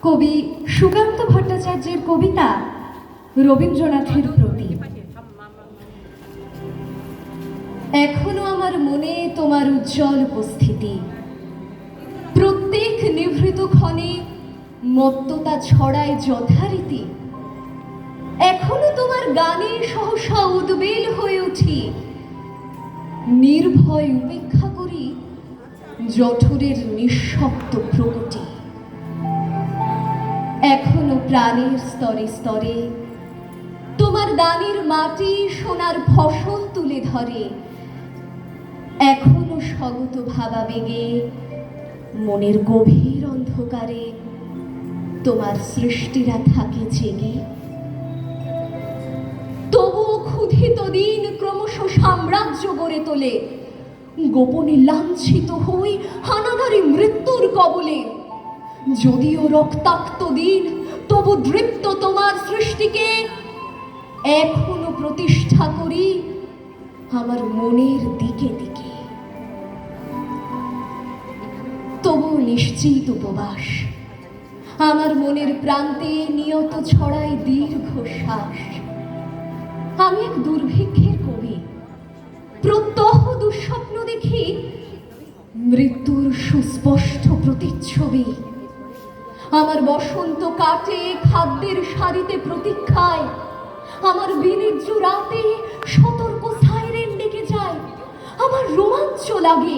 কবি সুকান্ত ভট্টাচার্যের কবিতা রবীন্দ্রনাথের প্রতি। এখনো আমার মনে তোমার উজ্জ্বল উপস্থিতি, প্রত্যেক নিভৃত ক্ষণে মত্ততা ছড়ায় যথারীতি। এখনো তোমার গানে সহসা উদ্বেল হয়ে উঠি, নির্ভয় উপেক্ষা করি জঠরের নিঃশব্দ প্রকটি। এখনো প্রাণের স্তরে স্তরে তোমার দানের মাটি সোনার ফসল তুলে ধরে। এখনো স্বগত ভাবাবেগে মনের গভীর অন্ধকারে তোমার সৃষ্টিরা থাকে জেগে। তবুও ক্ষুধিত দিন ক্রমশ সাম্রাজ্য গড়ে তোলে, গোপনে লাঞ্ছিত হই হানাদারি মৃত্যুর কবলে। যদিও রক্তাক্ত দিন তবু দৃপ্ত তোমার সৃষ্টিকে এখনো প্রতিষ্ঠা করি আমার মনের দিকে দিকে। তবু নিশ্চিত উপবাস আমার মনের প্রান্তে নিয়ত ছড়ায় দীর্ঘশ্বাস। আমি এক দুর্ভিক্ষের কবি, প্রত্যহ দুঃস্বপ্ন দেখি মৃত্যুর সুস্পষ্ট প্রতিচ্ছবি। আমার বসন্ত কাটে খাদ্যের সারিতে প্রতীক্ষায়, আমার বিনির্জ রাতে সতর্ক সাইরেন ডেকে যায়। আমার রোমাঞ্চ লাগে